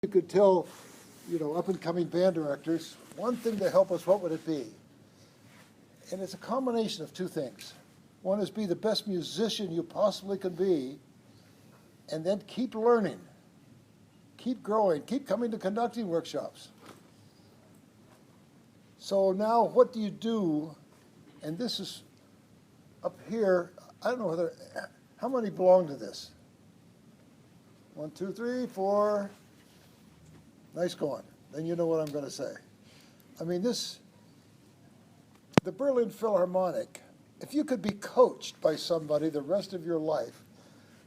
you could tell, up-and-coming band directors, one thing to help us, what would it be? And it's a combination of two things. One is be the best musician you possibly can be, and then keep learning, keep growing, keep coming to conducting workshops. So now what do you do? And this is up here, I don't know whether, how many belong to this? 1, 2, 3, 4. Nice going. Then you know what I'm going to say. I mean, the Berlin Philharmonic, if you could be coached by somebody the rest of your life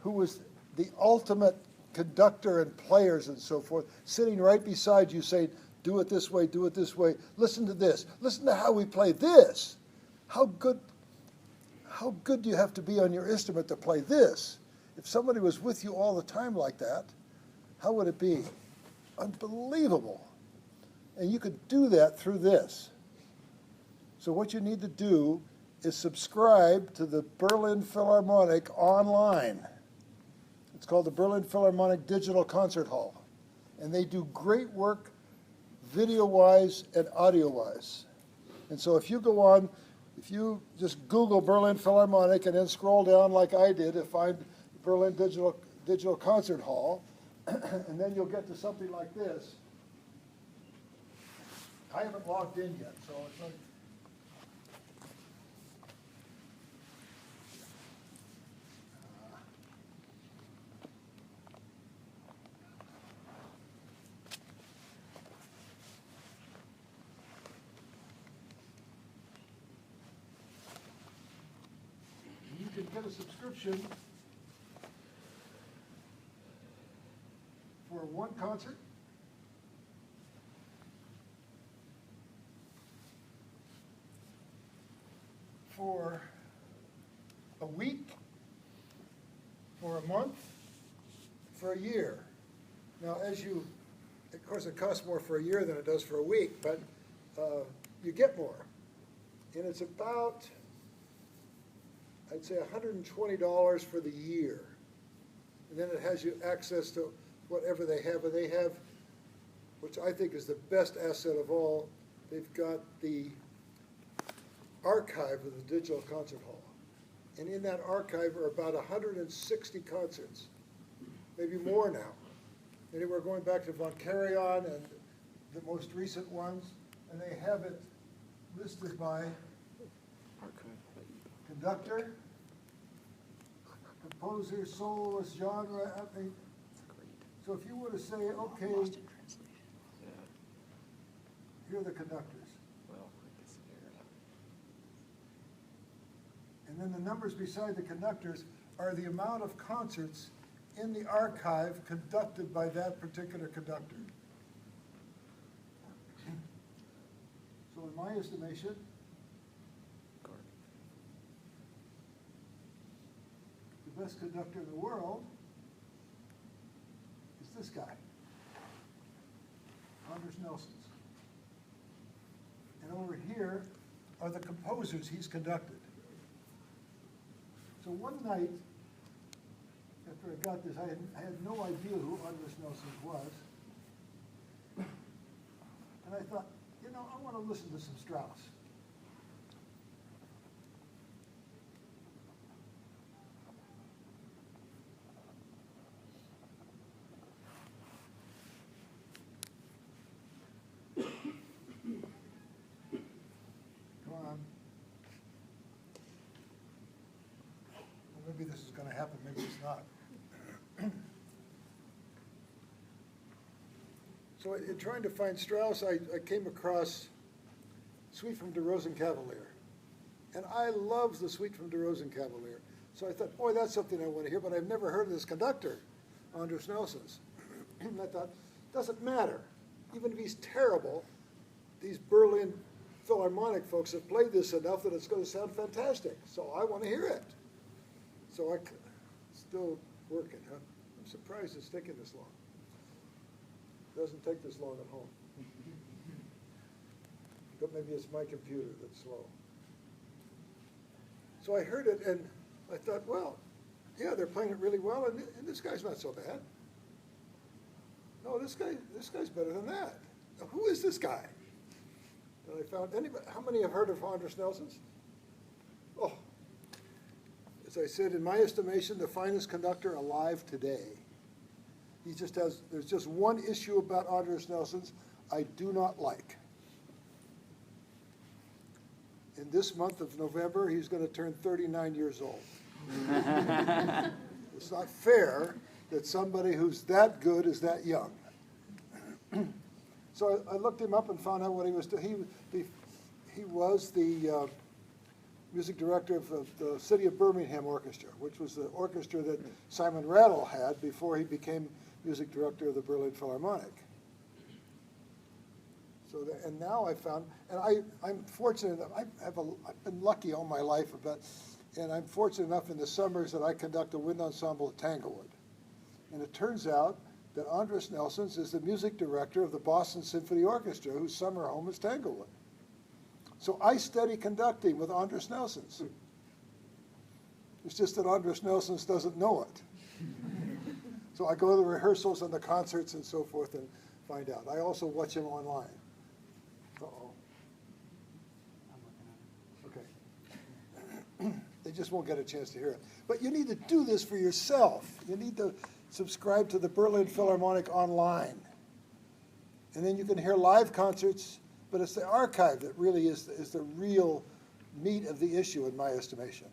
who was the ultimate conductor and players and so forth, sitting right beside you saying, do it this way, listen to this, listen to how we play this. How good do you have to be on your instrument to play this? If somebody was with you all the time like that, how would it be? Unbelievable. And you could do that through this. So what you need to do is subscribe to the Berlin Philharmonic online. It's called the Berlin Philharmonic Digital Concert Hall. And they do great work video-wise and audio-wise. And so if you go on, if you just Google Berlin Philharmonic and then scroll down like I did to find Berlin Digital Concert Hall, and then you'll get to something like this. I haven't logged in yet, so it's like, you can get a subscription for one concert, for a week, for a month, for a year. Now, of course, it costs more for a year than it does for a week, but you get more. And it's about, I'd say, $120 for the year. And then it has you access to whatever they have. And they have, which I think is the best asset of all, they've got the archive of the Digital Concert Hall. And in that archive are about 160 concerts, maybe more now. Anywhere going back to Von Karajan and the most recent ones. And they have it listed by conductor, composer, soloist, genre. I mean, so if you were to say, okay, here are the conductors. And then the numbers beside the conductors are the amount of concerts in the archive conducted by that particular conductor. So in my estimation, the best conductor in the world is this guy, Anders Nelsons. And over here are the composers he's conducted. So one night, after I got this, I had no idea who Anders Nelsons was. And I thought, I want to listen to some Strauss. Come on. Maybe this is going to happen, maybe it's not. So in trying to find Strauss, I came across Suite from Der Rosenkavalier. And I love the Suite from Der Rosenkavalier. So I thought, boy, that's something I want to hear, but I've never heard of this conductor, Anders Nelsons. And I thought, doesn't matter. Even if he's terrible, these Berlin Philharmonic folks have played this enough that it's going to sound fantastic. So I want to hear it. So still working, huh? I'm surprised it's taking this long. It doesn't take this long at home. But maybe it's my computer that's slow. So I heard it and I thought, well, yeah, they're playing it really well and this guy's not so bad. no, this guy's better than that. Now, who is this guy? And I found anybody. How many have heard of Andres Nelson's? Oh, as I said, in my estimation, the finest conductor alive today. He just has. There's just one issue about Andres Nelson's I do not like. In this month of November, he's going to turn 39 years old. It's not fair that somebody who's that good is that young. So I looked him up and found out what he was doing. He was the music director of the City of Birmingham Orchestra, which was the orchestra that Simon Rattle had before he became music director of the Berlin Philharmonic. So and now I found, and I'm fortunate that I've been lucky all my life, and I'm fortunate enough in the summers that I conduct a wind ensemble at Tanglewood. And it turns out that Andres Nelson's is the music director of the Boston Symphony Orchestra, whose summer home is Tanglewood. So I study conducting with Andres Nelson's. It's just that Andres Nelson's doesn't know it. So I go to the rehearsals and the concerts and so forth and find out. I also watch him online. Uh-oh. Okay. They just won't get a chance to hear it. But you need to do this for yourself. You need to subscribe to the Berlin Philharmonic online. And then you can hear live concerts, but it's the archive that really is the real meat of the issue in my estimation.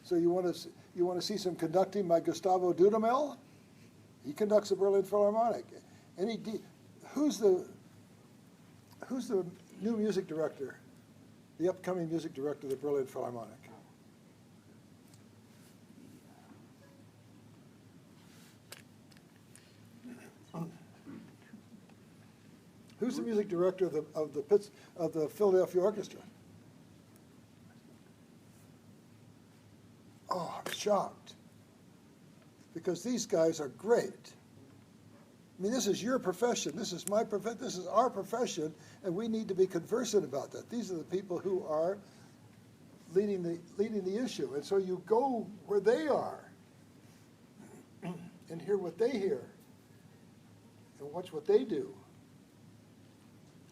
So you want to see some conducting by Gustavo Dudamel? He conducts the Berlin Philharmonic. Who's the new music director, the upcoming music director of the Berlin Philharmonic? Who's the music director of the Philadelphia Orchestra? Oh, I'm shocked. Because these guys are great. I mean, this is your profession. This is my profession. This is our profession, and we need to be conversant about that. These are the people who are leading the issue, and so you go where they are and hear what they hear and watch what they do.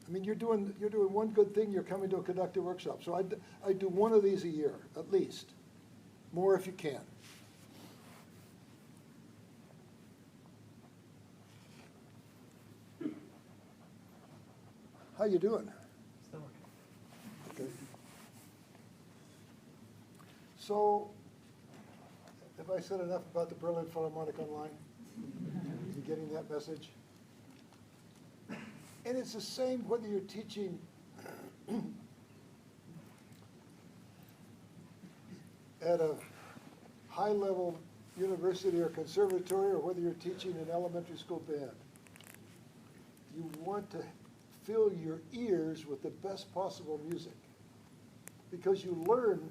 I mean, you're doing one good thing. You're coming to a conductor workshop. So I do one of these a year at least, more if you can. How you doing? Still okay. Okay. So, have I said enough about the Berlin Philharmonic online? You getting that message? And it's the same whether you're teaching at a high-level university or conservatory or whether you're teaching an elementary school band. You want to fill your ears with the best possible music because you learn,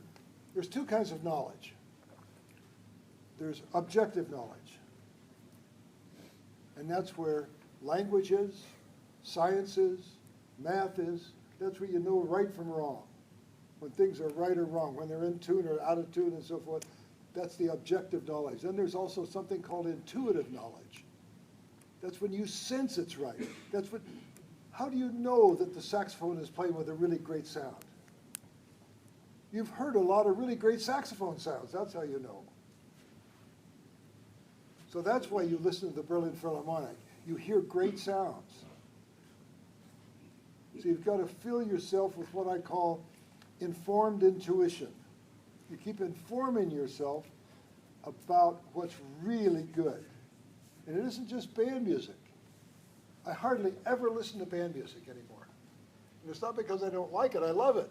there's two kinds of knowledge. There's objective knowledge, and that's where language is, science is, math is. That's where you know right from wrong, when things are right or wrong, when they're in tune or out of tune and so forth. That's the objective knowledge. Then there's also something called intuitive knowledge. That's when you sense it's right. How do you know that the saxophone is playing with a really great sound? You've heard a lot of really great saxophone sounds. That's how you know. So that's why you listen to the Berlin Philharmonic. You hear great sounds. So you've got to fill yourself with what I call informed intuition. You keep informing yourself about what's really good. And it isn't just band music. I hardly ever listen to band music anymore. And it's not because I don't like it, I love it.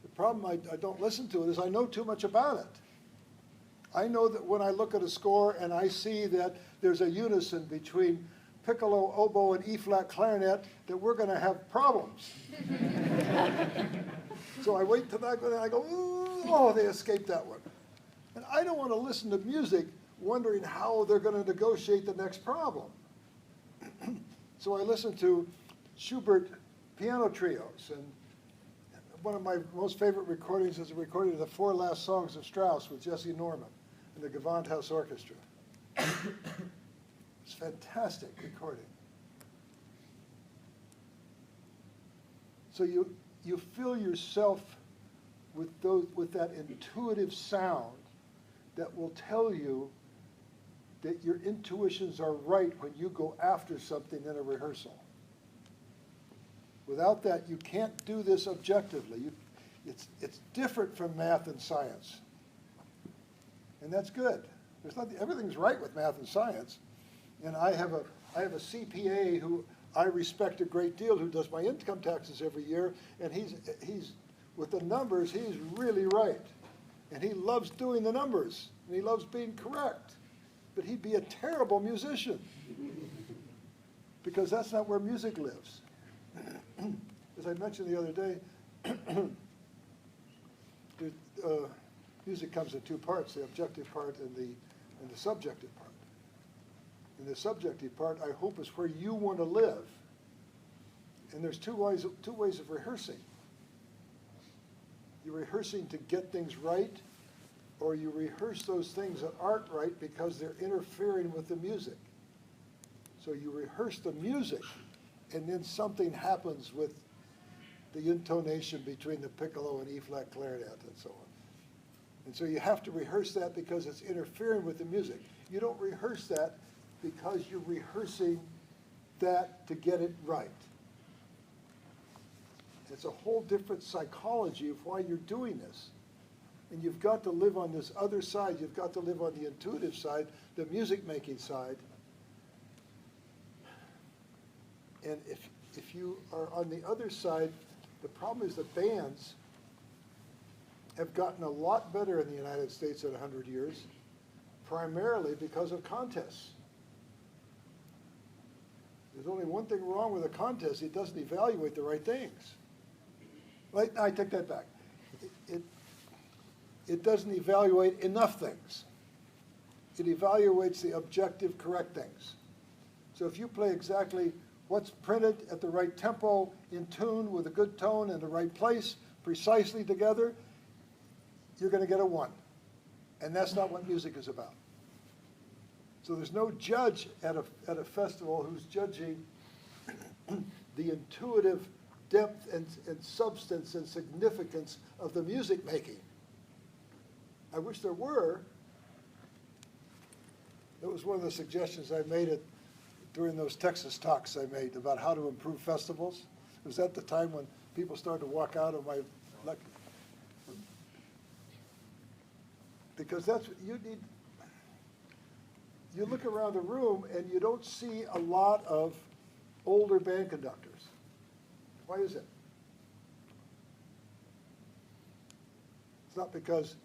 The problem I don't listen to it is I know too much about it. I know that when I look at a score and I see that there's a unison between piccolo, oboe, and E-flat clarinet, that we're going to have problems. So I wait till that, and I go, oh, they escaped that one. And I don't want to listen to music wondering how they're going to negotiate the next problem. So I listen to Schubert piano trios, and one of my most favorite recordings is a recording of the 4 last songs of Strauss with Jesse Norman and the Gewandhaus Orchestra. It's fantastic recording. So you fill yourself with that intuitive sound that will tell you that your intuitions are right when you go after something in a rehearsal. Without that, you can't do this objectively. It's different from math and science. And that's good. Everything's right with math and science. And I have a CPA who I respect a great deal, who does my income taxes every year, and he's with the numbers, he's really right. And he loves doing the numbers, and he loves being correct. But he'd be a terrible musician, because that's not where music lives. As I mentioned the other day, music comes in two parts, the objective part and the subjective part. And the subjective part, I hope, is where you want to live. And there's two ways of rehearsing. You're rehearsing to get things right, or you rehearse those things that aren't right because they're interfering with the music. So you rehearse the music, and then something happens with the intonation between the piccolo and E-flat clarinet and so on. And so you have to rehearse that because it's interfering with the music. You don't rehearse that because you're rehearsing that to get it right. It's a whole different psychology of why you're doing this. And you've got to live on this other side. You've got to live on the intuitive side, the music-making side. And if you are on the other side, the problem is that bands have gotten a lot better in the United States in 100 years, primarily because of contests. There's only one thing wrong with a contest: it doesn't evaluate the right things. I take that back. It doesn't evaluate enough things. It evaluates the objective, correct things. So if you play exactly what's printed at the right tempo, in tune with a good tone in the right place, precisely together, you're going to get a 1. And that's not what music is about. So there's no judge at a festival who's judging the intuitive depth and substance and significance of the music making. I wish there were. That was one of the suggestions I made during those Texas talks I made about how to improve festivals. It was at the time when people started to walk out of my lecture. Because that's what you need. You look around the room and you don't see a lot of older band conductors. Why is it? It's not because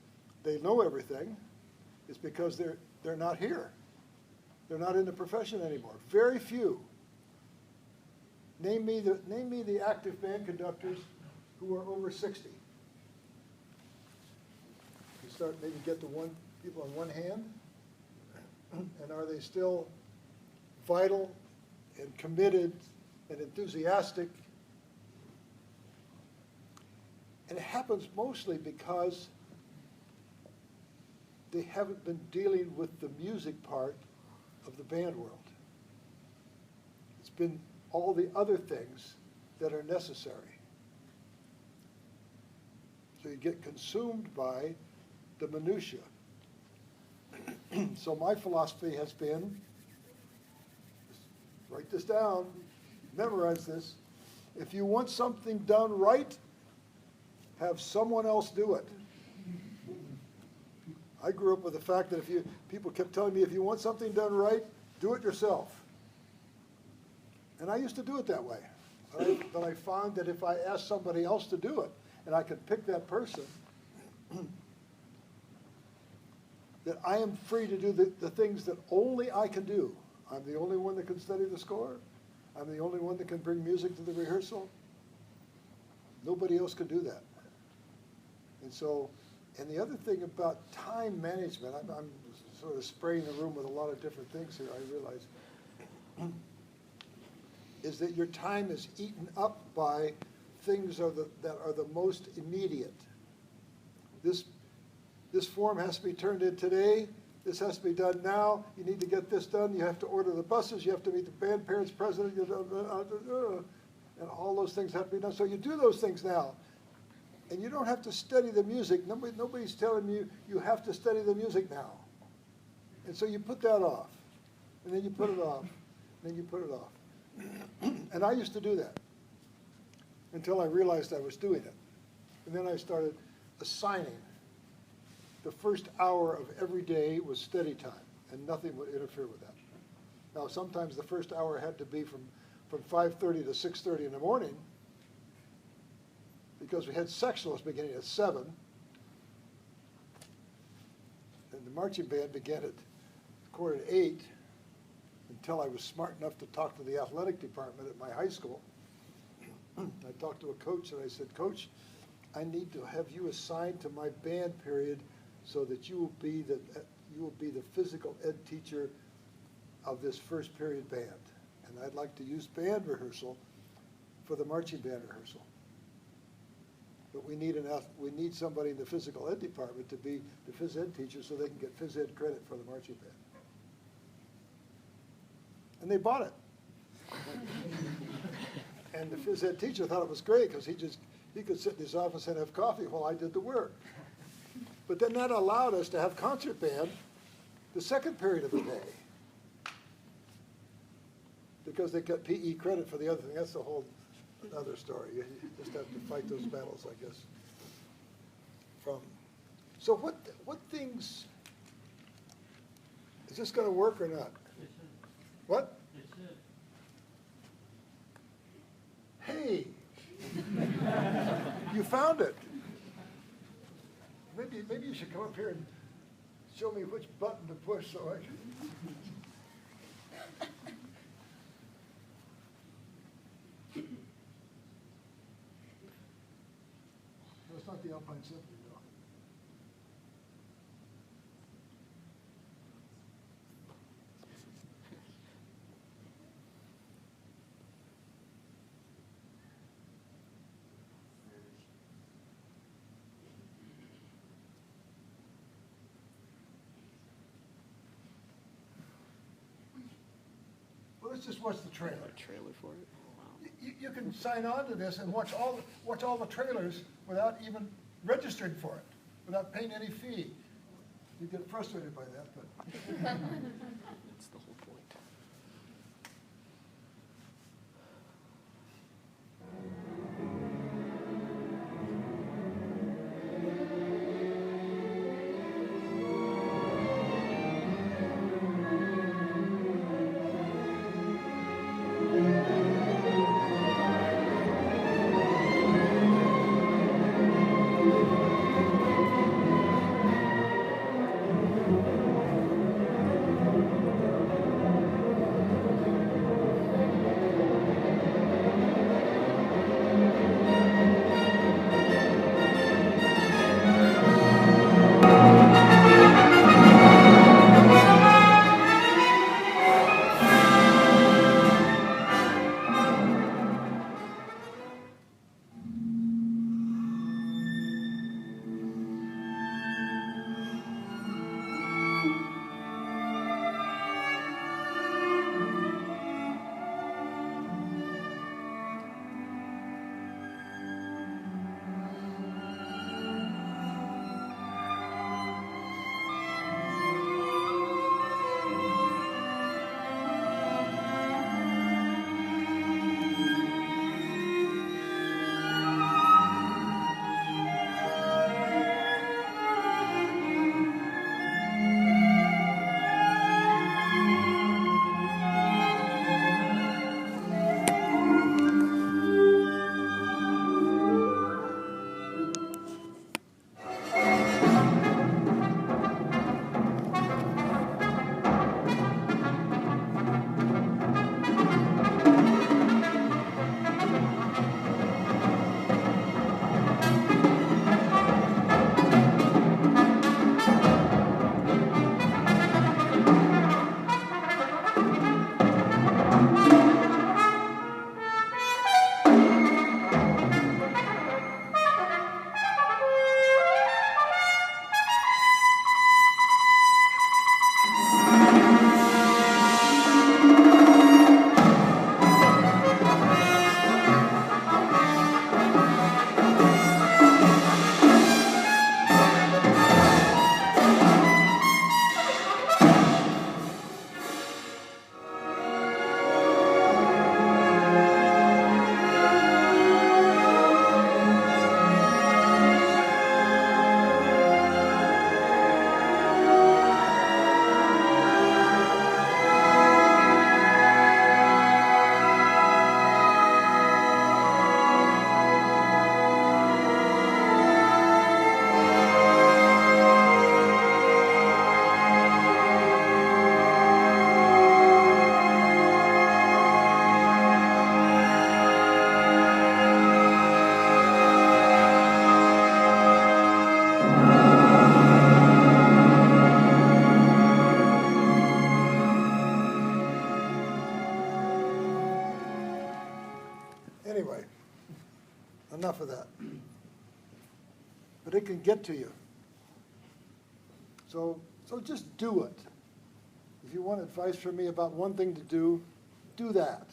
they know everything. It's because they're not here. They're not in the profession anymore. Very few. Name me the active band conductors who are over 60. You start maybe get the people on one hand, and are they still vital and committed and enthusiastic? And it happens mostly because they haven't been dealing with the music part of the band world. It's been all the other things that are necessary. So you get consumed by the minutia. So my philosophy has been, write this down, memorize this. If you want something done right, have someone else do it. I grew up with the fact that people kept telling me, if you want something done right, do it yourself. And I used to do it that way. But I found that if I asked somebody else to do it, and I could pick that person, that I am free to do the things that only I can do. I'm the only one that can study the score. I'm the only one that can bring music to the rehearsal. Nobody else can do that. And so, and the other thing about time management, I'm sort of spraying the room with a lot of different things here, I realize, is that your time is eaten up by things that are the most immediate. This form has to be turned in today. this has to be done now, you need to get this done, you have to order the buses, you have to meet the band parents president, and all those things have to be done. So you do those things now. And you don't have to study the music. Nobody's telling you you have to study the music now. And so you put that off. And then you put it off. And then you put it off. And I used to do that until I realized I was doing it. And then I started assigning. The first hour of every day was study time, and nothing would interfere with that. Now, sometimes the first hour had to be from 5:30 to 6:30 in the morning, because we had sectionals beginning at 7, and the marching band began at 7:45 until I was smart enough to talk to the athletic department at my high school. I talked to a coach and I said, Coach, I need to have you assigned to my band period so that you will be the physical ed teacher of this first period band. And I'd like to use band rehearsal for the marching band rehearsal. But we need somebody in the physical ed department to be the phys ed teacher so they can get phys ed credit for the marching band. And they bought it. And the phys ed teacher thought it was great because he could sit in his office and have coffee while I did the work. But then that allowed us to have concert band the second period of the day, because they got PE credit for the other thing. That's a whole other story. You just have to fight those battles, I guess. So what things, is this going to work or not? What? Hey, you found it. Maybe you should come up here and show me which button to push so I can. No, it's not the Alpine Symphony, though. Well, let's just watch the trailer. Trailer for it? Wow. You can sign on to this and watch all the trailers without even registering for it, without paying any fee. You get frustrated by that, but. That's the whole point. Anyway, enough of that. But it can get to you. So just do it. If you want advice from me about one thing to do that.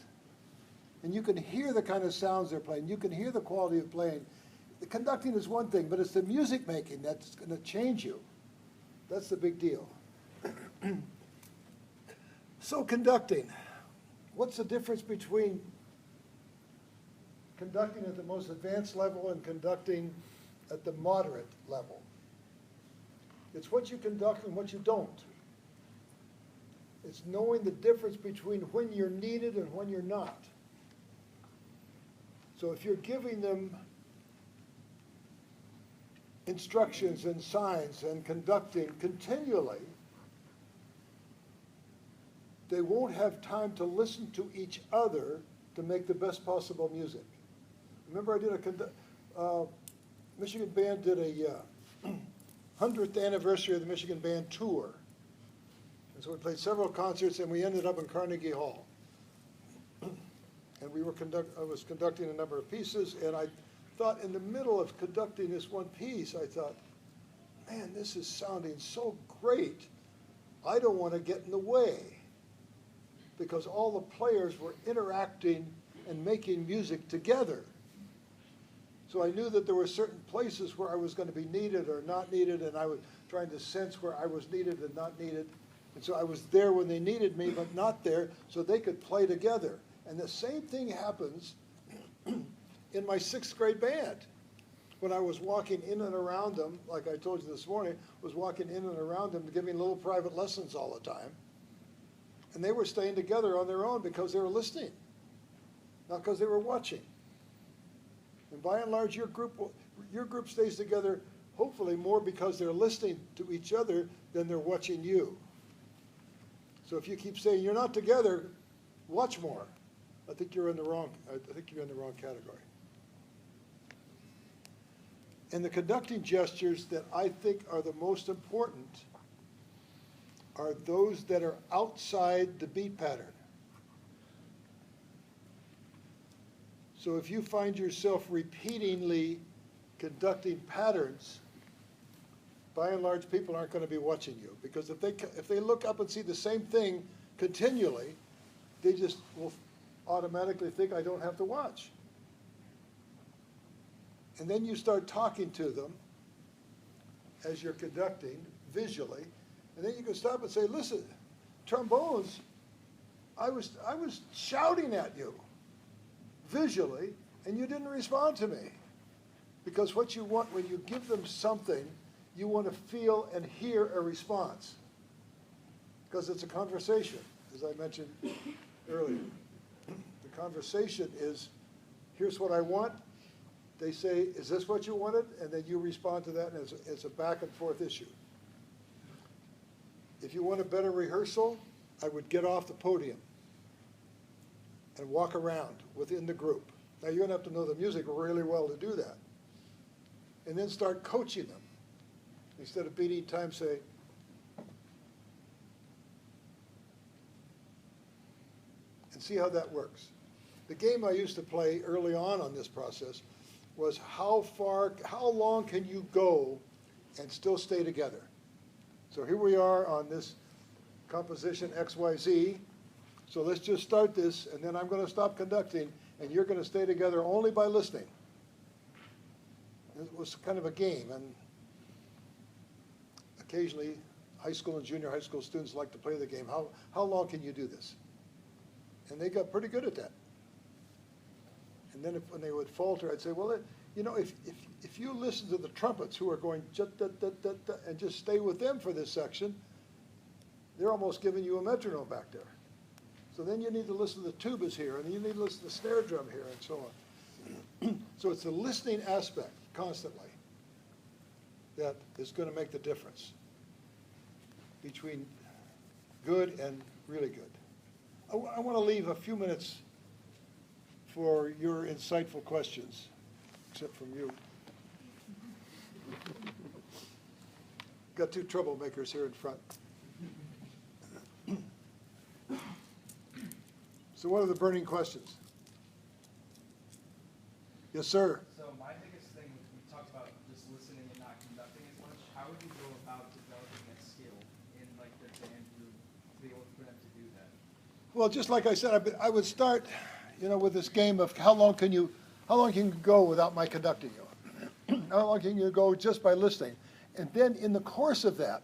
And you can hear the kind of sounds they're playing. You can hear the quality of playing. The conducting is one thing, but it's the music making that's going to change you. That's the big deal. So conducting. What's the difference between conducting at the most advanced level and conducting at the moderate level? It's what you conduct and what you don't. It's knowing the difference between when you're needed and when you're not. So if you're giving them instructions and signs and conducting continually, they won't have time to listen to each other to make the best possible music. Remember I did Michigan Band did a 100th anniversary of the Michigan Band tour. And so we played several concerts and we ended up in Carnegie Hall. And I was conducting a number of pieces, and I thought in the middle of conducting this one piece, I thought, man, this is sounding so great. I don't want to get in the way, because all the players were interacting and making music together. So I knew that there were certain places where I was going to be needed or not needed, and I was trying to sense where I was needed and not needed. And so I was there when they needed me, but not there, so they could play together. And the same thing happens in my 6th grade band. When I was walking in and around them, like I told you this morning, was walking in and around them, giving little private lessons all the time. And they were staying together on their own because they were listening, not because they were watching. And by and large, your group stays together hopefully more because they're listening to each other than they're watching you. So if you keep saying you're not together, watch more. I think you're in the wrong category. And the conducting gestures that I think are the most important are those that are outside the beat pattern. So if you find yourself repeatedly conducting patterns, by and large, people aren't going to be watching you, because if they look up and see the same thing continually, they just will automatically think, I don't have to watch. And then you start talking to them as you're conducting visually, and then you can stop and say, listen, trombones, I was shouting at you visually, and you didn't respond to me. Because what you want when you give them something, you want to feel and hear a response. Because it's a conversation, as I mentioned earlier. The conversation is, here's what I want. They say, is this what you wanted? And then you respond to that, and it's a back and forth issue. If you want a better rehearsal, I would get off the podium and walk around within the group. Now, you're going to have to know the music really well to do that. And then start coaching them. Instead of beating time, say, and see how that works. The game I used to play early on this process was how long can you go and still stay together? So here we are on this composition XYZ. So let's just start this, and then I'm going to stop conducting, and you're going to stay together only by listening. It was kind of a game, and occasionally high school and junior high school students like to play the game. How long can you do this? And they got pretty good at that. And then when they would falter, I'd say, well, if you listen to the trumpets who are going and just stay with them for this section, they're almost giving you a metronome back there. So then you need to listen to the tubas here, and you need to listen to the snare drum here, and so on. So it's the listening aspect constantly that is going to make the difference between good and really good. I want to leave a few minutes for your insightful questions, except from you. Got two troublemakers here in front. So what are the burning questions? Yes, sir. So my biggest thing, we talked about just listening and not conducting as much. How would you go about developing that skill in like their band group to be able for them to do that? Well, just like I said, I would start, with this game of how long can you go without my conducting you? How long can you go just by listening? And then in the course of that,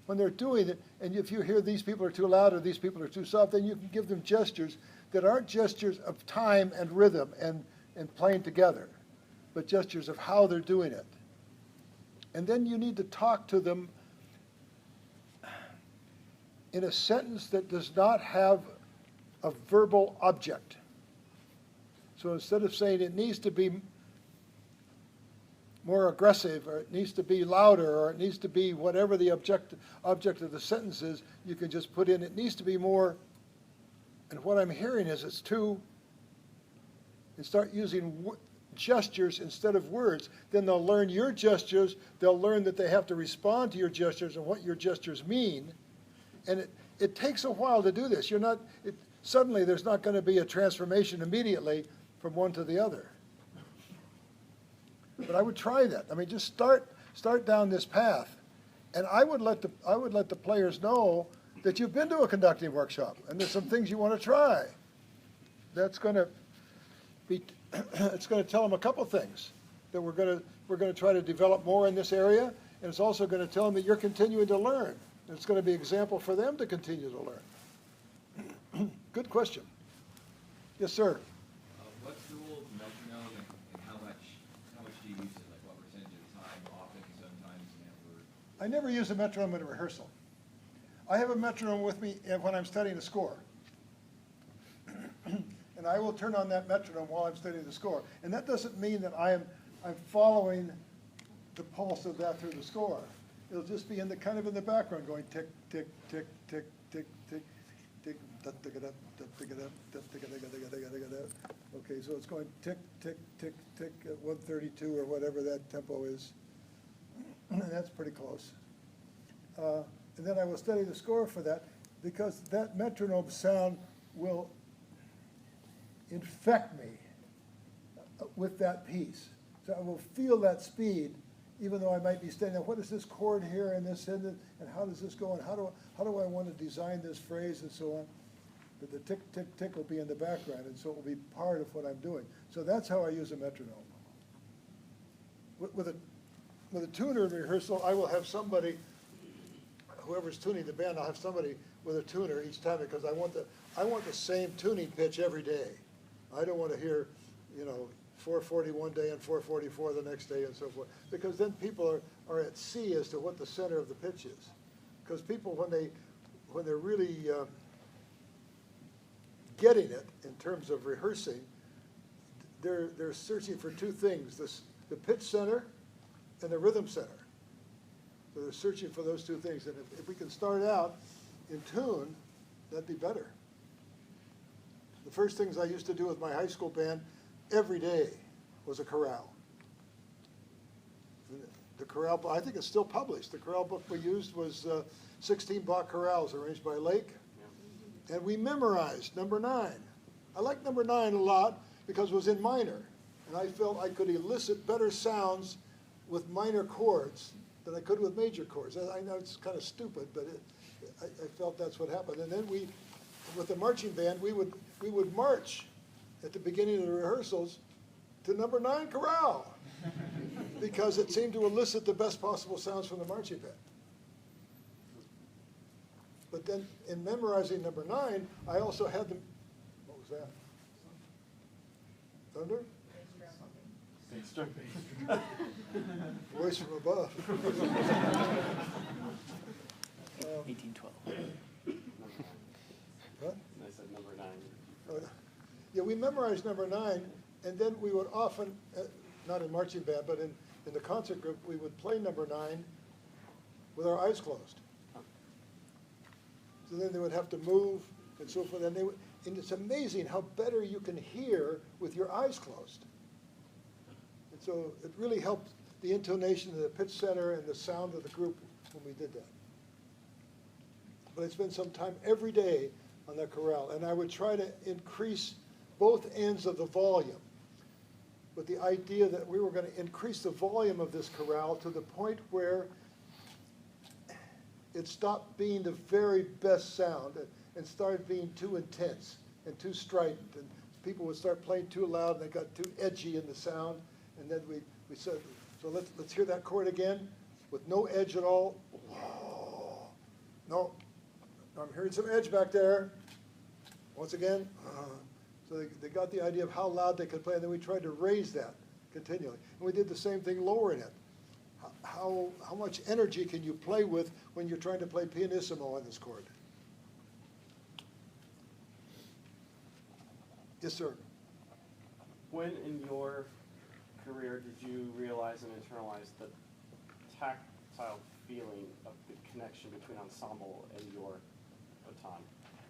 when they're doing it, and if you hear these people are too loud or these people are too soft, then you can give them gestures that aren't gestures of time and rhythm and playing together, but gestures of how they're doing it. And then you need to talk to them in a sentence that does not have a verbal object. So instead of saying it needs to be more aggressive, or it needs to be louder, or it needs to be whatever the object of the sentence is, you can just put in, it needs to be more, and what I'm hearing is it's too, and start using gestures instead of words. Then they'll learn your gestures, they'll learn that they have to respond to your gestures and what your gestures mean, and it takes a while to do this. Suddenly there's not going to be a transformation immediately from one to the other. But I would try that. I mean, just start down this path, and I would let the players know that you've been to a conducting workshop and there's some things you want to try. That's going to be it's going to tell them a couple things, that we're going to try to develop more in this area, and it's also going to tell them that you're continuing to learn. And it's going to be an example for them to continue to learn. Good question. Yes, sir. What's the role of metronome, and how much do you use it? Like what percentage of the time, often, sometimes, never? I never use a metronome in a rehearsal. I have a metronome with me when I'm studying a score. And I will turn on that metronome while I'm studying the score. And that doesn't mean that I'm following the pulse of that through the score. It'll just be kind of in the background going tick, tick, tick, tick, tick, tick, tick, okay, so it's going tick, tick, tick, tick at 132 or whatever that tempo is. And that's pretty close. And then I will study the score for that, because that metronome sound will infect me with that piece. So I will feel that speed, even though I might be studying, what is this chord here and this and how does this go, and how do I want to design this phrase and so on. But the tick, tick, tick will be in the background, and so it will be part of what I'm doing. So that's how I use a metronome. With a tuner in rehearsal, I will have somebody, whoever's tuning the band, I'll have somebody with a tuner each time, because I want the same tuning pitch every day. I don't want to hear, 440 one day and 444 the next day and so forth, because then people are at sea as to what the center of the pitch is. Because people, when they're really getting it in terms of rehearsing, they're searching for two things: the pitch center and the rhythm center. So they're searching for those two things, and if we can start out in tune, that'd be better. The first things I used to do with my high school band every day was a chorale. The chorale, I think it's still published. The chorale book we used was 16 Bach chorales arranged by Lake, and we memorized number 9. I liked number 9 a lot because it was in minor, and I felt I could elicit better sounds with minor chords than I could with major chords. I know it's kind of stupid, but I felt that's what happened. And then with the marching band, we would march at the beginning of the rehearsals to number 9 chorale, because it seemed to elicit the best possible sounds from the marching band. But then in memorizing number 9, I also had them, what was that? Thunder? Voice from above. 1812. What? I said number 9. Yeah, we memorized number 9, and then we would often, not in marching band, but in the concert group, we would play number 9 with our eyes closed. So then they would have to move and so forth, and it's amazing how better you can hear with your eyes closed. And so it really helped the intonation of the pitch center and the sound of the group when we did that. But I spent some time every day on that chorale, and I would try to increase both ends of the volume. with the idea that we were going to increase the volume of this chorale to the point where it stopped being the very best sound and started being too intense and too strident. And people would start playing too loud and they got too edgy in the sound. And then we said, so let's hear that chord again with no edge at all. No, I'm hearing some edge back there. Once again. So they got the idea of how loud they could play, and then we tried to raise that continually. And we did the same thing lowering it. How much energy can you play with when you're trying to play pianissimo on this chord? Yes, sir. When in your career did you realize and internalize the tactile feeling of the connection between ensemble and your baton?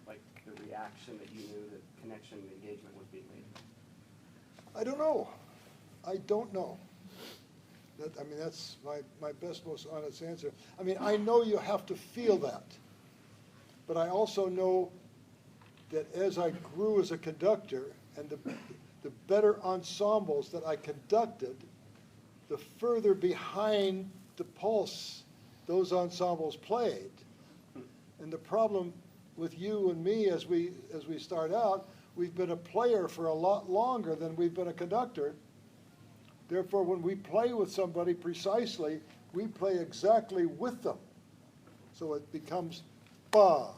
Like the reaction that you knew that connection and engagement was being made? I don't know. I don't know. That's my best, most honest answer. I know you have to feel that. But I also know that as I grew as a conductor and the better ensembles that I conducted, the further behind the pulse those ensembles played. And the problem with you and me as we start out, we've been a player for a lot longer than we've been a conductor. Therefore, when we play with somebody precisely, we play exactly with them. So it becomes ba,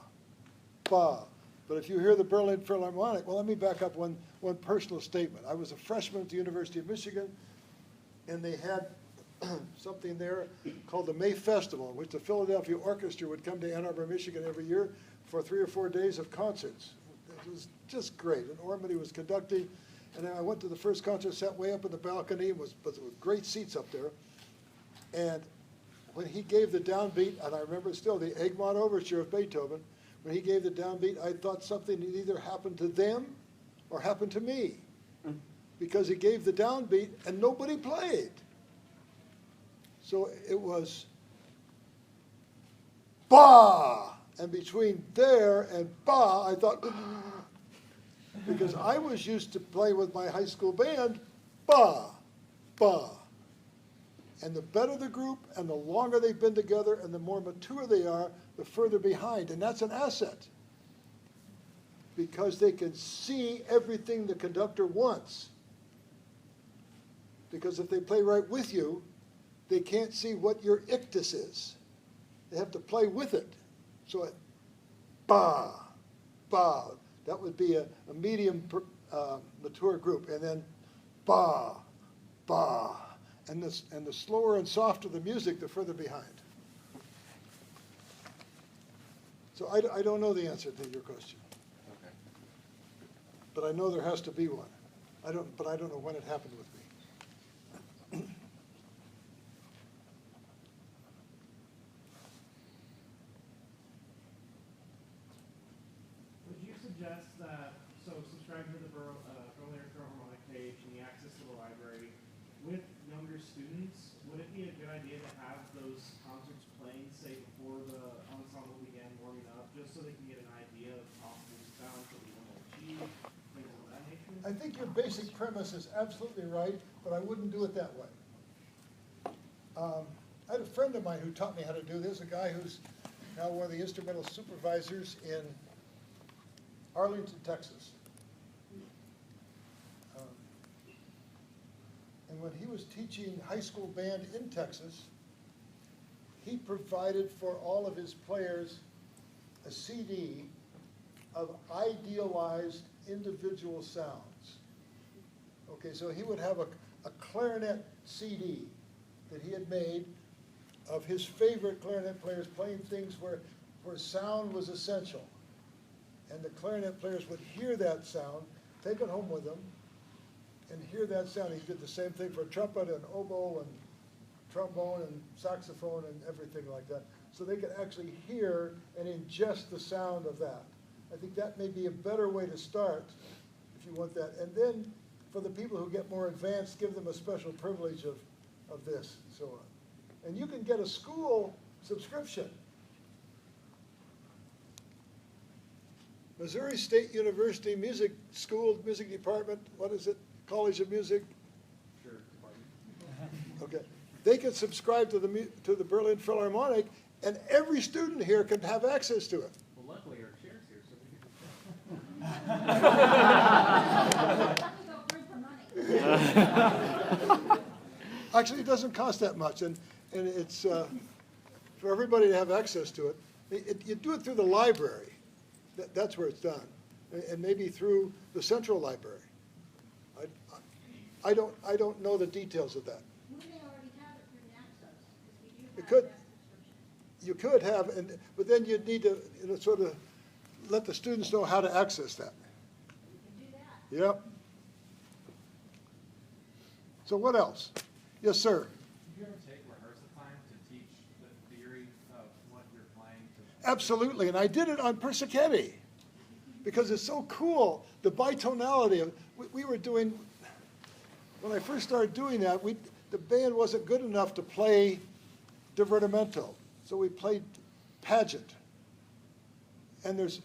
ba. But if you hear the Berlin Philharmonic, well, let me back up one personal statement. I was a freshman at the University of Michigan, and they had something there called the May Festival, in which the Philadelphia Orchestra would come to Ann Arbor, Michigan every year for 3 or 4 days of concerts. It was just great. And Ormady was conducting, and I went to the first concert, sat way up in the balcony, with great seats up there. And when he gave the downbeat, and I remember still the Egmont Overture of Beethoven, when he gave the downbeat, I thought something had either happened to them or happened to me. Because he gave the downbeat and nobody played. So it was ba, and between there and ba, I thought, because I was used to play with my high school band, ba, ba. And the better the group and the longer they've been together and the more mature they are, the further behind. And that's an asset. Because they can see everything the conductor wants. Because if they play right with you, they can't see what your ictus is. They have to play with it. So it, ba, ba. That would be a medium mature group. And then ba, ba. And the slower and softer the music, the further behind. So I don't know the answer to your question. Okay. But I know there has to be one. But I don't know when it happened with me. Would you suggest that, so subscribe to the Berlin Philharmonic page and the access to the library, with younger students, would it be a good idea to have those concerts playing, say, before the ensemble began warming up, just so they can get an idea of possible sounds that we want to achieve, things of that nature? I think your basic premise is absolutely right, but I wouldn't do it that way. I had a friend of mine who taught me how to do this, a guy who's now one of the instrumental supervisors in Arlington, Texas. And when he was teaching high school band in Texas, he provided for all of his players a CD of idealized individual sounds. Okay, so he would have a clarinet CD that he had made of his favorite clarinet players playing things where sound was essential. And the clarinet players would hear that sound, take it home with them, and hear that sound. He did the same thing for trumpet and oboe and trombone and saxophone and everything like that. So they could actually hear and ingest the sound of that. I think that may be a better way to start if you want that. And then for the people who get more advanced, give them a special privilege of this and so on. And you can get a school subscription. Missouri State University Music School, Music Department, what is it? College of Music, Okay, they can subscribe to the Berlin Philharmonic, and every student here can have access to it. Well, luckily our chair's here, so we can just. Actually, it doesn't cost that much, and it's for everybody to have access to it. You do it through the library. That's where it's done, and maybe through the central library. I don't know the details of that. We may already have it through Naxos, because we do It have could. that subscription. You could have, but then you'd need to sort of let the students know how to access that. We can do that. Yep. So what else? Yes, sir. Did you ever take rehearsal time to teach the theory of what you're playing to? Absolutely, and I did it on Persichetti because it's so cool. The bitonality of we were doing. When I first started doing that, the band wasn't good enough to play divertimento, so we played pageant. And it's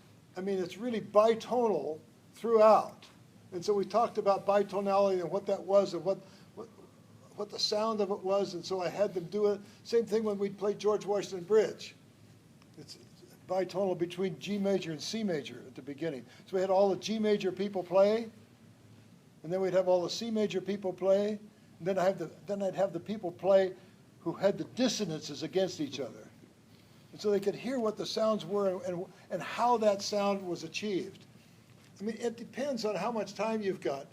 really bitonal throughout. And so we talked about bitonality and what that was and what the sound of it was, and so I had them do it. Same thing when we played George Washington Bridge. It's bitonal between G major and C major at the beginning. So we had all the G major people play, and then we'd have all the C major people play, and then I'd have the people play who had the dissonances against each other. And so they could hear what the sounds were and how that sound was achieved. I mean, it depends on how much time you've got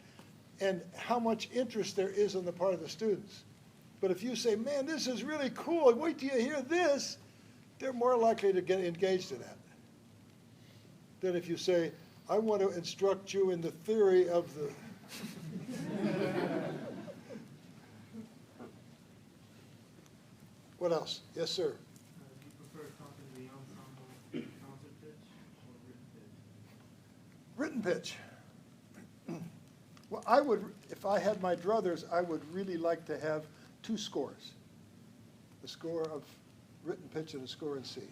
and how much interest there is on the part of the students. But if you say, man, this is really cool, and wait till you hear this, they're more likely to get engaged in that than if you say, I want to instruct you in the theory of the... What else? Yes, sir. Do you prefer talking to the ensemble concert pitch or written pitch? Written pitch. Well, I would, if I had my druthers, I would really like to have two scores. A score of written pitch and a score in C.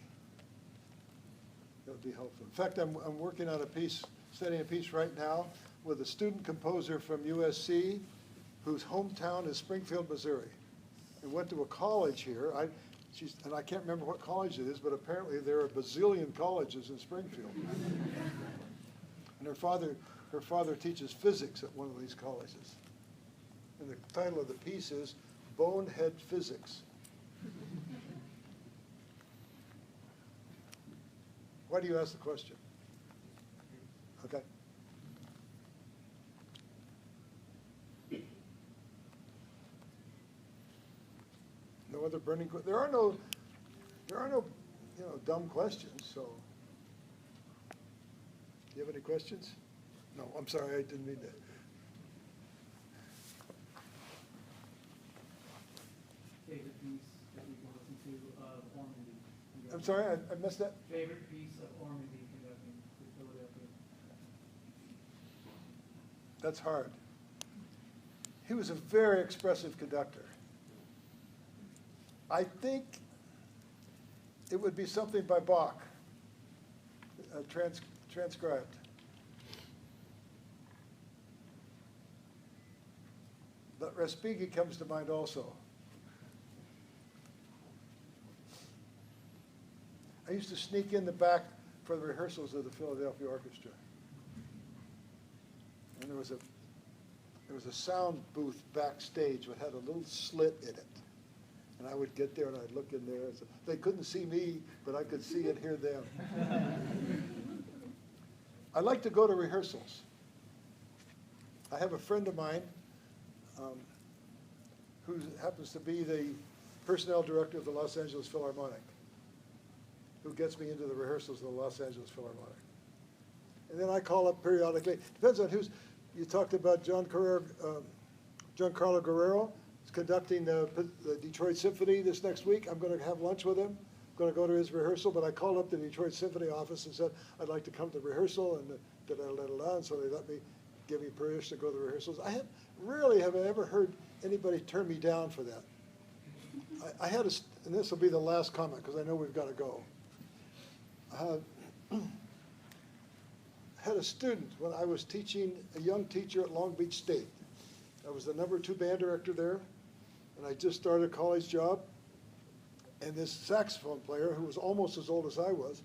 That would be helpful. In fact, I'm working on a piece, studying a piece right now with a student composer from USC whose hometown is Springfield, Missouri, and went to a college here. And I can't remember what college it is, but apparently there are a bazillion colleges in Springfield. And her father teaches physics at one of these colleges. And the title of the piece is Bonehead Physics. Why do you ask the question? Okay. No other burning questions? There are no, dumb questions, so. Do you have any questions? No, I'm sorry, I didn't mean that. Favorite piece that we can listen to of Ormandy? I'm sorry, I missed that? Favorite piece of Ormandy conducting for Philadelphia? That's hard. He was a very expressive conductor. I think it would be something by Bach, transcribed. But Respighi comes to mind also. I used to sneak in the back for the rehearsals of the Philadelphia Orchestra. And there was a sound booth backstage that had a little slit in it. And I would get there and I'd look in there. They couldn't see me, but I could see and hear them. I like to go to rehearsals. I have a friend of mine who happens to be the personnel director of the Los Angeles Philharmonic, who gets me into the rehearsals of the Los Angeles Philharmonic. And then I call up periodically. Depends on who's. You talked about Giancarlo Guerrero. He's conducting the Detroit Symphony this next week. I'm going to have lunch with him. I'm going to go to his rehearsal. But I called up the Detroit Symphony office and said, I'd like to come to the rehearsal, and so they let me give me permission to go to the rehearsals. Rarely have I ever heard anybody turn me down for that. I had and this will be the last comment because I know we've got to go. I had a student when I was teaching, a young teacher at Long Beach State. I was the #2 band director there, and I just started a college job, and this saxophone player, who was almost as old as I was,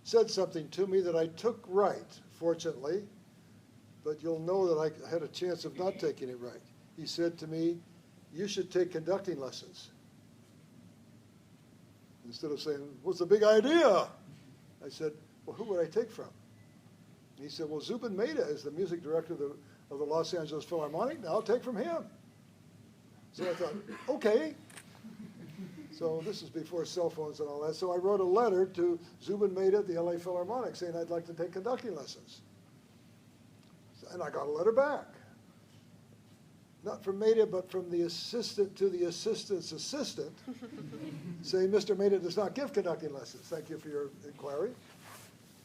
said something to me that I took right, fortunately, but you'll know that I had a chance of not taking it right. He said to me, "You should take conducting lessons." Instead of saying, "What's the big idea?" I said, "Well, who would I take from?" And he said, "Well, Zubin Mehta is the music director of the Los Angeles Philharmonic. Now I'll take from him." So I thought, okay. So this is before cell phones and all that. So I wrote a letter to Zubin Mehta at the LA Philharmonic saying I'd like to take conducting lessons. And I got a letter back. Not from Mehta, but from the assistant to the assistant's assistant, saying, "Mr. Mehta does not give conducting lessons. Thank you for your inquiry."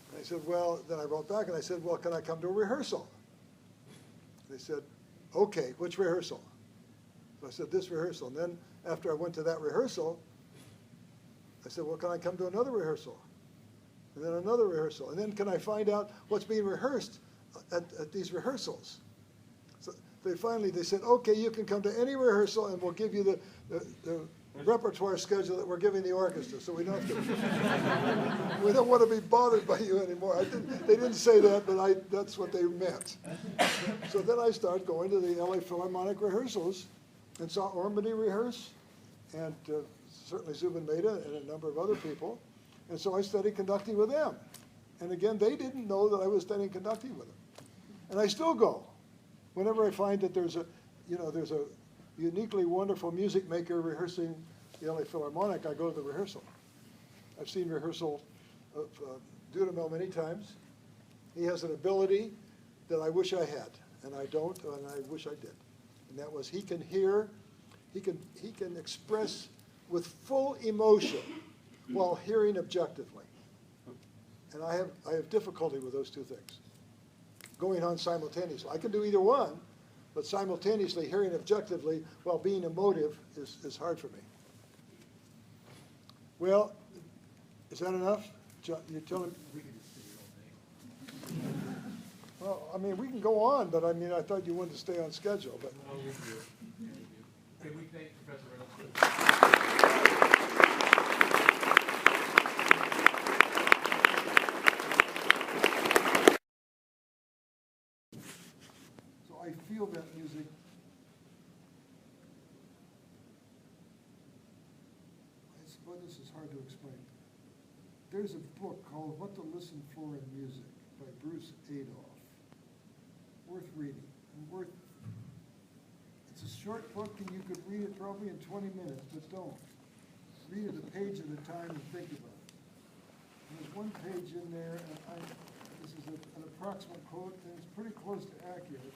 And I said, well, then I wrote back and I said, "Well, can I come to a rehearsal?" They said, "Okay, which rehearsal?" So I said, "This rehearsal." And then after I went to that rehearsal, I said, "Well, can I come to another rehearsal?" And then another rehearsal. And then can I find out what's being rehearsed at these rehearsals? So they said, "Okay, you can come to any rehearsal and we'll give you the repertoire schedule that we're giving the orchestra, so we don't have to, we don't want to be bothered by you anymore." They didn't say that, but that's what they meant. So then I started going to the LA Philharmonic rehearsals and saw Ormany rehearse, and certainly Zubin Mehta and a number of other people. And so I studied conducting with them. And again, they didn't know that I was studying conducting with them. And I still go. Whenever I find that there's a uniquely wonderful music maker rehearsing the LA Philharmonic, I go to the rehearsal. I've seen rehearsal of Dudamel many times. He has an ability that I wish I had, and I don't, and I wish I did. And that was he can hear, he can express with full emotion while hearing objectively. And I have difficulty with those two things, going on simultaneously. I can do either one, but simultaneously hearing objectively while being emotive is hard for me. Well, is that enough? John, you're telling me? Well, I mean, we can go on, but I mean, I thought you wanted to stay on schedule. But Can we thank Professor Reynolds? so I feel that music. I suppose this is hard to explain. There's a book called What to Listen For in Music by Bruce Adolph. Worth reading. And it's a short book and you could read it probably in 20 minutes, but don't. Read it a page at a time and think about it. And there's one page in there, and this is an approximate quote, and it's pretty close to accurate.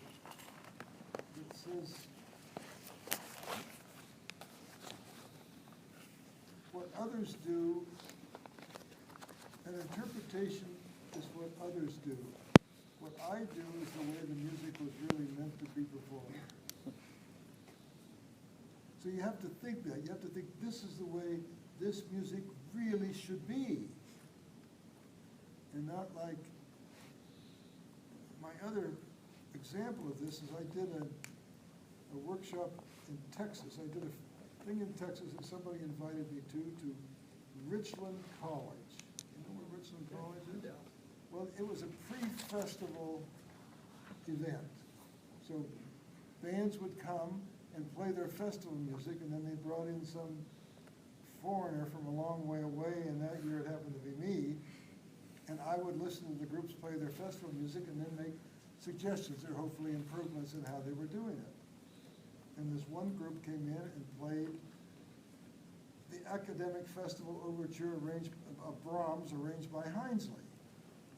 It says, "What others do, an interpretation is what others do. What I do is the way the music was really meant to be performed." So you have to think that. You have to think this is the way this music really should be. And not like, my other example of this is I did a workshop in Texas. I did a thing in Texas that somebody invited me to Richland College. You know where Richland College is? Well, it was a pre-festival event. So bands would come and play their festival music, and then they brought in some foreigner from a long way away, and that year it happened to be me. And I would listen to the groups play their festival music and then make suggestions or hopefully improvements in how they were doing it. And this one group came in and played the Academic Festival Overture of Brahms, arranged by Hinesley.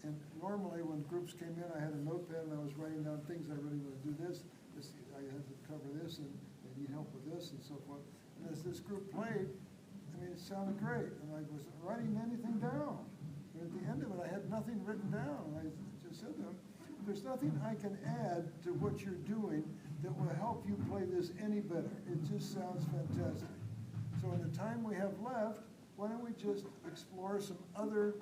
And normally when groups came in, I had a notepad and I was writing down things I really want to do this, I had to cover this, and I need help with this, and so forth. And as this group played, I mean, it sounded great, and I wasn't writing anything down. And at the end of it, I had nothing written down. And I just said to them, "There's nothing I can add to what you're doing that will help you play this any better. It just sounds fantastic. So in the time we have left, why don't we just explore some other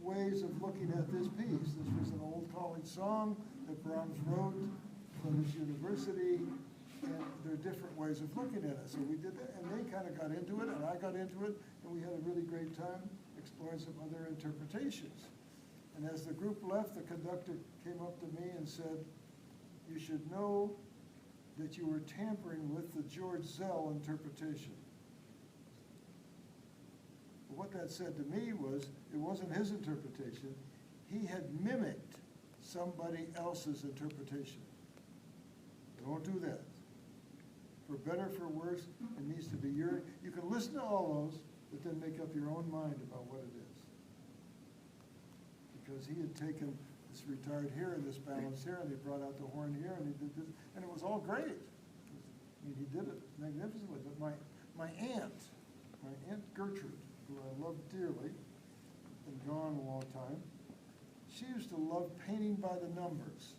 ways of looking at this piece?" This was an old college song that Brahms wrote for his university, And there are different ways of looking at it. So we did that, and they kind of got into it, and I got into it, and we had a really great time exploring some other interpretations. And as the group left, the conductor came up to me and said, "You should know that you were tampering with the George Zell interpretation." What that said to me was, it wasn't his interpretation. He had mimicked somebody else's interpretation. Don't do that. For better, for worse, it needs to be your, you can listen to all those, but then make up your own mind about what it is. Because he had taken this retired here and this balance here, and he brought out the horn here, and he did this, and it was all great. I mean, he did it magnificently, but my Aunt Gertrude, who I love dearly, been gone a long time, she used to love painting by the numbers.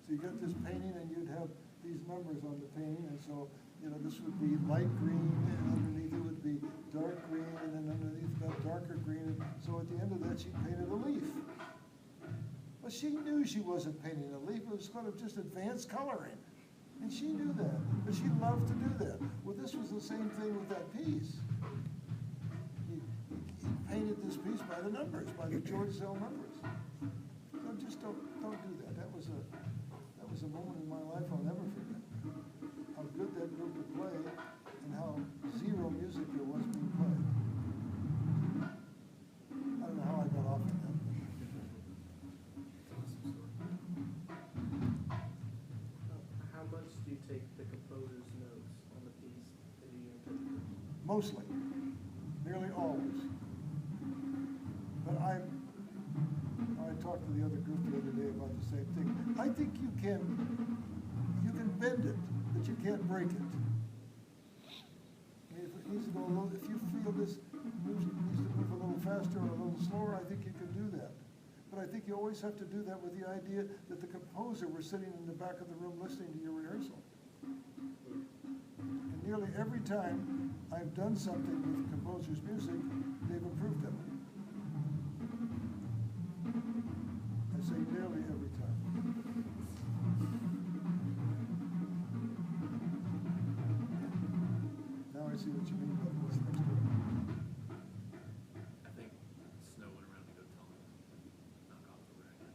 So you got this painting and you'd have these numbers on the painting, and so, you know, this would be light green, and underneath it would be dark green, and then underneath that darker green, and so at the end of that she painted a leaf. But she knew she wasn't painting a leaf, it was kind of just advanced coloring. And she knew that, but she loved to do that. Well, this was the same thing with that piece. He painted this piece by the numbers, by the George Zell numbers. So just don't do that. That was a moment in my life I'll never forget. How good that group could play and how zero music there was being played. I don't know how I got off of that. How much do you take the composer's notes on the piece that you interpret? Mostly, nearly always. But I talked to the other group the other day about the same thing. I think you can bend it, but you can't break it. I mean, if it needs to go a little, if you feel this music needs to move a little faster or a little slower, I think you can do that. But I think you always have to do that with the idea that the composer was sitting in the back of the room listening to your rehearsal. And nearly every time I've done something with composer's music, they've approved of it. I say nearly every time. Now I see what you mean by this next word. I think Snow went around to go tell him, knock off the record.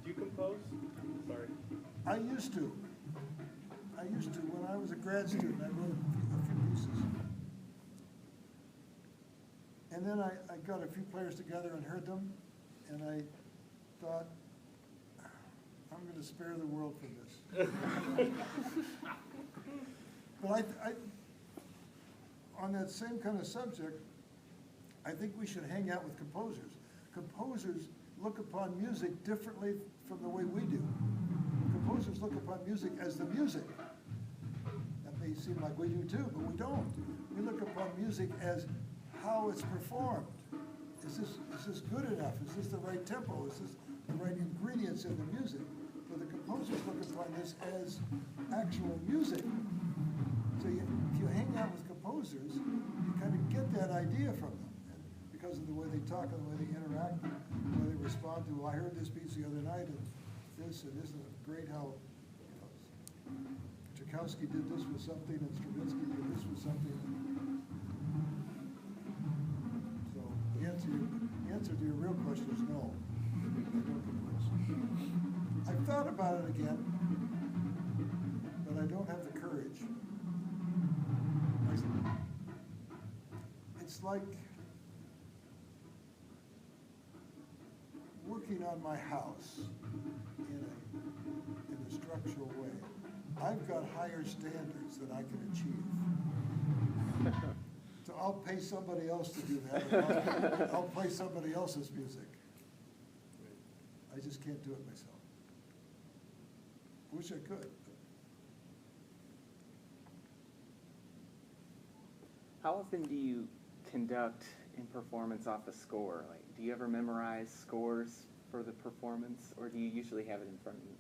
Do you compose? Sorry. I used to. When I was a grad student, I wrote a few pieces. And then I got a few players together and heard them, and I thought, I'm going to spare the world from this. But on that same kind of subject, I think we should hang out with composers. Composers look upon music differently from the way we do. Composers look upon music as the music. That may seem like we do too, but we don't. We look upon music as how it's performed. Is this good enough? Is this the right tempo? Is this the right ingredients in the music? But the composers look upon this as actual music. So if you hang out with composers, you kind of get that idea from them. And because of the way they talk and the way they interact, and the way they respond to, well, I heard this piece the other night, and this, and isn't it great how, you know, Tchaikovsky did this with something, and Stravinsky did this with something. So the answer to your real question is no. I don't compose. I've thought about it again, but I don't have the courage. It's like working on my house in a structural way. I've got higher standards that I can achieve. So I'll pay somebody else to do that. And I'll play somebody else's music. I just can't do it myself. Wish I could. How often do you conduct in performance off a score? Like, do you ever memorize scores for the performance, or do you usually have it in front of you?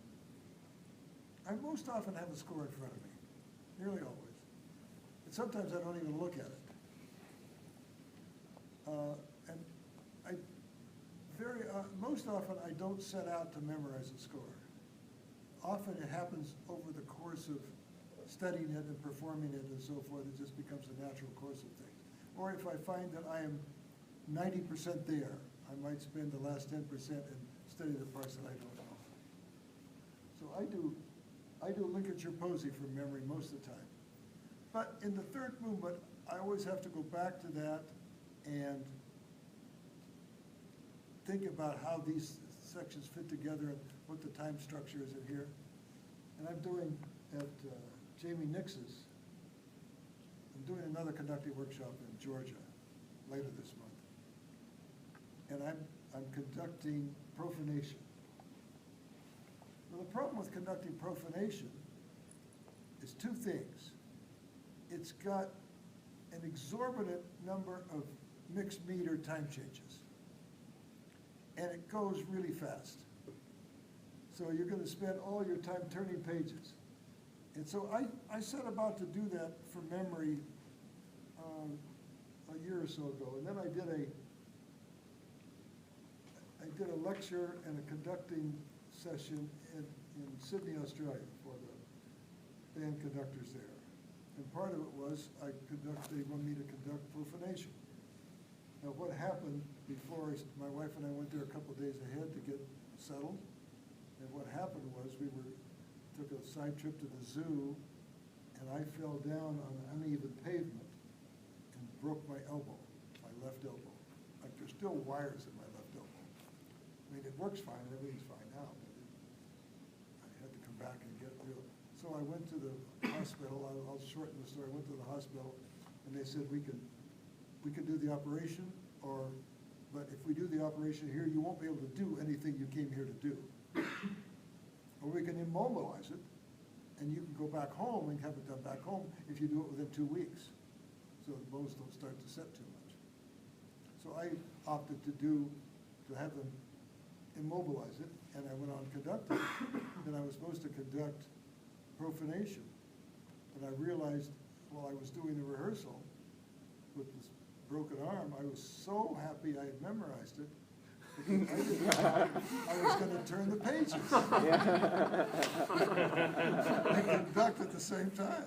I most often have a score in front of me, nearly always. And sometimes I don't even look at it. And most often I don't set out to memorize a score. often it happens over the course of studying it and performing it and so forth, it just becomes a natural course of things. Or if I find that I am 90% there, I might spend the last 10% and study the parts that I don't know. So I do ligature posy from memory most of the time. But in the third movement, I always have to go back to that and think about how these sections fit together and what the time structure is in here. And I'm doing at Jamie Nix's, I'm doing another conducting workshop in Georgia later this month. And I'm conducting profanation. Well, the problem with conducting profanation is two things. It's got an exorbitant number of mixed meter time changes. And it goes really fast. So you're going to spend all your time turning pages. And so I set about to do that from memory a year or so ago. And then I did a lecture and a conducting session in Sydney, Australia for the band conductors there. And part of it was they wanted me to conduct profanation. Now what happened before my wife and I went there a couple of days ahead to get settled, and what happened was took a side trip to the zoo, and I fell down on uneven pavement and broke my elbow, my left elbow. Like there's still wires in my left elbow. I mean, it works fine, everything's fine now, but I had to come back and get real. So I went to the hospital, I'll shorten the story, I went to the hospital, and they said we can do the operation, but if we do the operation here, you won't be able to do anything you came here to do. Or we can immobilize it, and you can go back home and have it done back home if you do it within 2 weeks. So the bones don't start to set too much. So I opted to have them immobilize it, and I went on conducting. Then I was supposed to conduct profanation. And I realized while I was doing the rehearsal with this broken arm, I was so happy I had memorized it, because I didn't know I was going to turn the pages and conduct at the same time.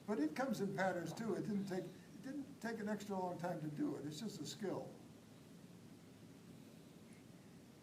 But it comes in patterns too. It didn't take an extra long time to do it. It's just a skill.